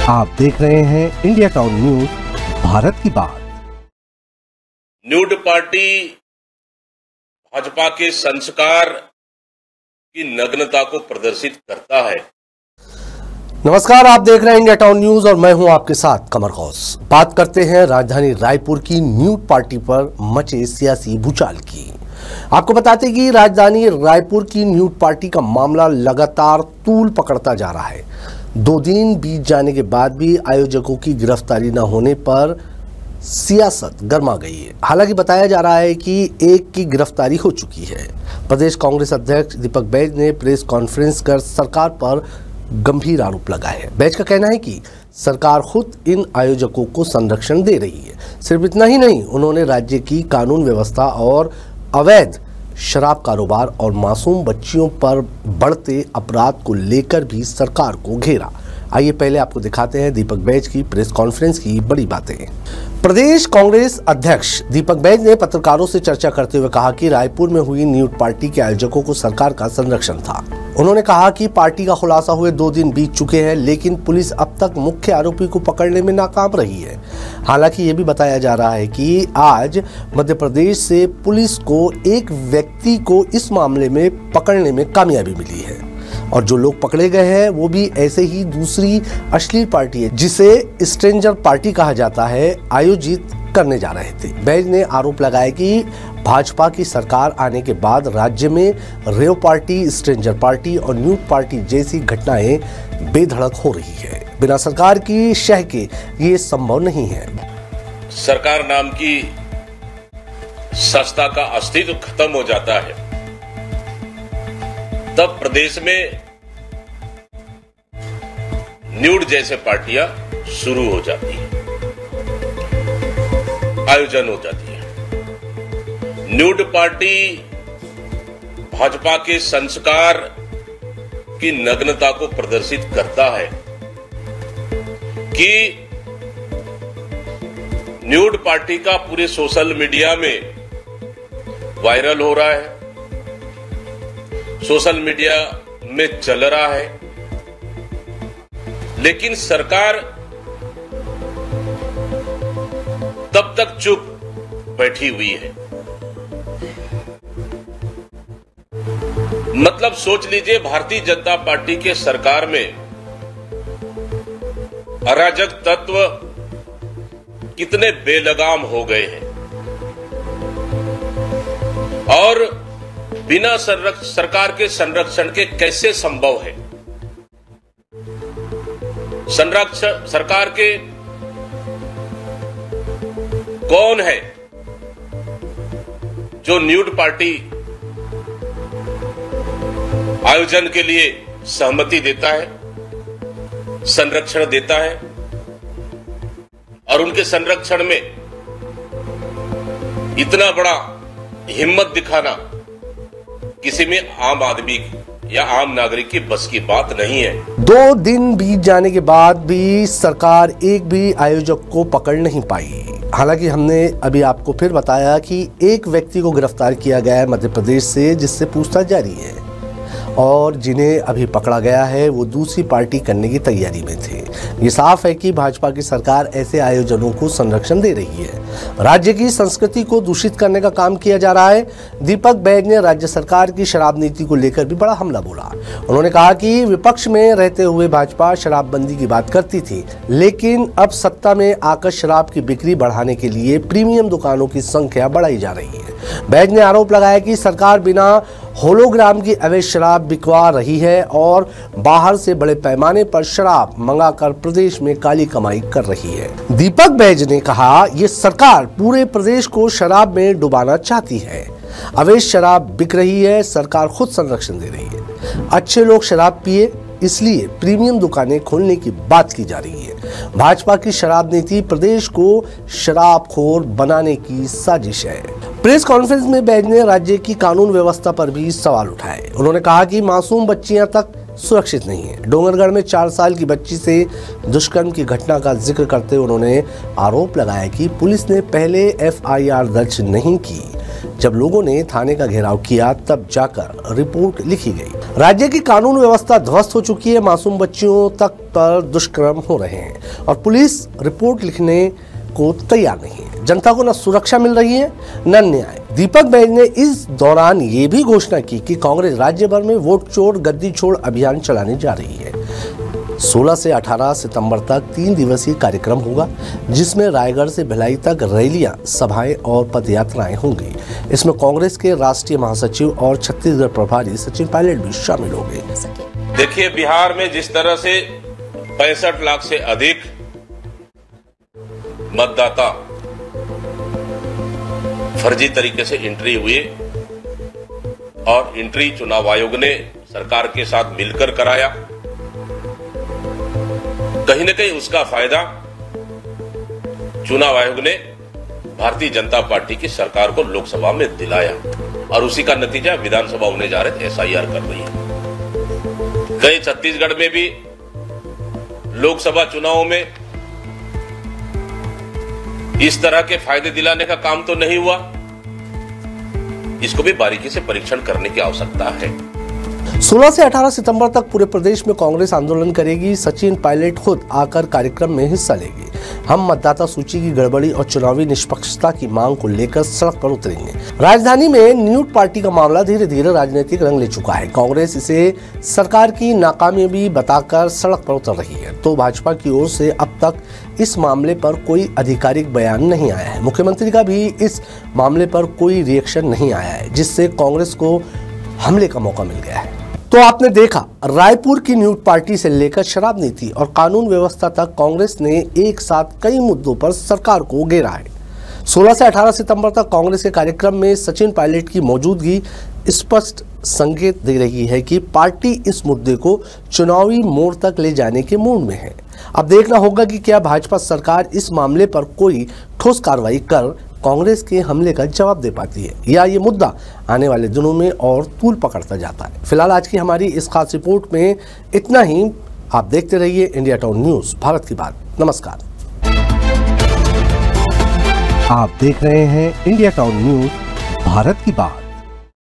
आप देख रहे हैं इंडिया टाउन न्यूज, भारत की बात। न्यूड पार्टी भाजपा के संस्कार की नग्नता को प्रदर्शित करता है। नमस्कार, आप देख रहे हैं इंडिया टाउन न्यूज और मैं हूं आपके साथ कमर गौस। बात करते हैं राजधानी रायपुर की न्यूड पार्टी पर मचे सियासी भूचाल की। आपको बताते कि राजधानी रायपुर की न्यूड पार्टी का मामला लगातार तूल पकड़ता जा रहा है। 2 दिन बीत जाने के बाद भी आयोजकों की गिरफ्तारी न होने पर सियासत गर्मा गई है। हालांकि बताया जा रहा है कि एक की गिरफ्तारी हो चुकी है। प्रदेश कांग्रेस अध्यक्ष दीपक बैज ने प्रेस कॉन्फ्रेंस कर सरकार पर गंभीर आरोप लगाए हैं। बैज का कहना है कि सरकार खुद इन आयोजकों को संरक्षण दे रही है। सिर्फ इतना ही नहीं, उन्होंने राज्य की कानून व्यवस्था और अवैध शराब कारोबार और मासूम बच्चियों पर बढ़ते अपराध को लेकर भी सरकार को घेरा। आइए पहले आपको दिखाते हैं दीपक बैज की प्रेस कॉन्फ्रेंस की बड़ी बातें। प्रदेश कांग्रेस अध्यक्ष दीपक बैज ने पत्रकारों से चर्चा करते हुए कहा कि रायपुर में हुई न्यूड पार्टी के आयोजकों को सरकार का संरक्षण था। उन्होंने कहा कि पार्टी का खुलासा हुए 2 दिन बीत चुके हैं, लेकिन पुलिस अब तक मुख्य आरोपी को पकड़ने में नाकाम रही है। हालांकि ये भी बताया जा रहा है कि आज मध्य प्रदेश से पुलिस को एक व्यक्ति को इस मामले में पकड़ने में कामयाबी मिली है और जो लोग पकड़े गए हैं वो भी ऐसे ही दूसरी अश्लील पार्टी है, जिसे स्ट्रेंजर पार्टी कहा जाता है, आयोजित करने जा रहे थे। बैज ने आरोप लगाया कि भाजपा की सरकार आने के बाद राज्य में रेव पार्टी, स्ट्रेंजर पार्टी और न्यूड पार्टी जैसी घटनाएं बेधड़क हो रही है। बिना सरकार की शह के ये संभव नहीं है। सरकार नाम की संस्था का अस्तित्व खत्म हो जाता है, तब प्रदेश में न्यूड जैसे पार्टियां शुरू हो जाती है, आयोजन हो जाती है। न्यूड पार्टी भाजपा के संस्कार की नग्नता को प्रदर्शित करता है कि न्यूड पार्टी का पूरे सोशल मीडिया में वायरल हो रहा है, सोशल मीडिया में चल रहा है, लेकिन सरकार तब तक चुप बैठी हुई है। मतलब सोच लीजिए, भारतीय जनता पार्टी के सरकार में अराजक तत्व कितने बेलगाम हो गए हैं और बिना सरकार के संरक्षण के कैसे संभव है। सरकार के कौन है जो न्यूड पार्टी आयोजन के लिए सहमति देता है, संरक्षण देता है और उनके संरक्षण में इतना बड़ा हिम्मत दिखाना किसी में आम आदमी या आम नागरिक की बस की बात नहीं है। 2 दिन बीत जाने के बाद भी सरकार एक भी आयोजक को पकड़ नहीं पाई। हालांकि हमने अभी आपको फिर बताया कि एक व्यक्ति को गिरफ्तार किया गया है मध्य प्रदेश से, जिससे पूछताछ जारी है और जिन्हें अभी पकड़ा गया है वो दूसरी पार्टी करने की तैयारी में थे। ये साफ है कि भाजपा की सरकार ऐसे आयोजनों को संरक्षण दे रही है। राज्य की संस्कृति को दूषित करने का काम किया जा रहा है। दीपक बैज ने राज्य सरकार की शराब नीति को लेकर भी बड़ा हमला बोला। उन्होंने कहा कि विपक्ष में रहते हुए भाजपा शराबबंदी की बात करती थी, लेकिन अब सत्ता में आकर शराब की बिक्री बढ़ाने के लिए प्रीमियम दुकानों की संख्या बढ़ाई जा रही है। बैज ने आरोप लगाया कि सरकार बिना होलोग्राम की अवैध शराब बिकवा रही है और बाहर से बड़े पैमाने पर शराब मंगाकर प्रदेश में काली कमाई कर रही है। दीपक बैज ने कहा, ये सरकार पूरे प्रदेश को शराब में डुबाना चाहती है। अवैध शराब बिक रही है, सरकार खुद संरक्षण दे रही है। अच्छे लोग शराब पिए, इसलिए प्रीमियम दुकानें खोलने की बात की जा रही है। भाजपा की शराब नीति प्रदेश को शराबखोर बनाने की साजिश है। प्रेस कॉन्फ्रेंस में बैज ने राज्य की कानून व्यवस्था पर भी सवाल उठाए। उन्होंने कहा कि मासूम बच्चियां तक सुरक्षित नहीं है। डोंगरगढ़ में 4 साल की बच्ची से दुष्कर्म की घटना का जिक्र करते हुए उन्होंने आरोप लगाया कि पुलिस ने पहले FIR दर्ज नहीं की। जब लोगों ने थाने का घेराव किया तब जाकर रिपोर्ट लिखी गई। राज्य की कानून व्यवस्था ध्वस्त हो चुकी है, मासूम बच्चियों तक पर दुष्कर्म हो रहे हैं और पुलिस रिपोर्ट लिखने को तैयार नहीं है। जनता को न सुरक्षा मिल रही है न न्याय। दीपक बैज ने इस दौरान ये भी घोषणा की कि कांग्रेस राज्य भर में वोट चोर गद्दी छोड़ अभियान चलाने जा रही है। 16 से 18 सितंबर तक 3 दिवसीय कार्यक्रम होगा, जिसमें रायगढ़ से भिलाई तक रैलियां, सभाएं और पदयात्राएं होंगी। इसमें कांग्रेस के राष्ट्रीय महासचिव और छत्तीसगढ़ प्रभारी सचिन पायलट भी शामिल होंगे। देखिए, बिहार में जिस तरह से 65 लाख से अधिक मतदाता फर्जी तरीके से एंट्री हुए और एंट्री चुनाव आयोग ने सरकार के साथ मिलकर कराया, कहीं न कहीं उसका फायदा चुनाव आयोग ने भारतीय जनता पार्टी की सरकार को लोकसभा में दिलाया और उसी का नतीजा विधानसभा होने जा रहे थे SIR कर रही है। कहीं छत्तीसगढ़ में भी लोकसभा चुनावों में इस तरह के फायदे दिलाने का काम तो नहीं हुआ। इसको भी बारीकी से परीक्षण करने की आवश्यकता है। 16 से 18 सितंबर तक पूरे प्रदेश में कांग्रेस आंदोलन करेगी। सचिन पायलट खुद आकर कार्यक्रम में हिस्सा लेगी। हम मतदाता सूची की गड़बड़ी और चुनावी निष्पक्षता की मांग को लेकर सड़क पर उतरेंगे। राजधानी में न्यूड पार्टी का मामला धीरे धीरे राजनीतिक रंग ले चुका है। कांग्रेस इसे सरकार की नाकामयाबी बताकर सड़क पर उतर रही है, तो भाजपा की ओर से अब तक इस मामले पर कोई आधिकारिक बयान नहीं आया है। मुख्यमंत्री का भी इस मामले पर कोई रिएक्शन नहीं आया है, जिससे कांग्रेस को हमले का मौका मिल गया है। तो आपने देखा, रायपुर की न्यूड पार्टी से लेकर शराब नीति और कानून व्यवस्था तक कांग्रेस ने एक साथ कई मुद्दों पर सरकार को घेरा है। 16 से 18 सितंबर तक कांग्रेस के कार्यक्रम में सचिन पायलट की मौजूदगी स्पष्ट संकेत दे रही है कि पार्टी इस मुद्दे को चुनावी मोड़ तक ले जाने के मूड में है। अब देखना होगा कि क्या भाजपा सरकार इस मामले पर कोई ठोस कार्रवाई कर कांग्रेस के हमले का जवाब दे पाती है, या ये मुद्दा आने वाले दिनों में और तूल पकड़ता जाता है। फिलहाल आज की हमारी इस खास रिपोर्ट में इतना ही। आप देखते रहिए इंडिया टाउन न्यूज, भारत की बात। नमस्कार। आप देख रहे हैं इंडिया टाउन न्यूज, भारत की बात।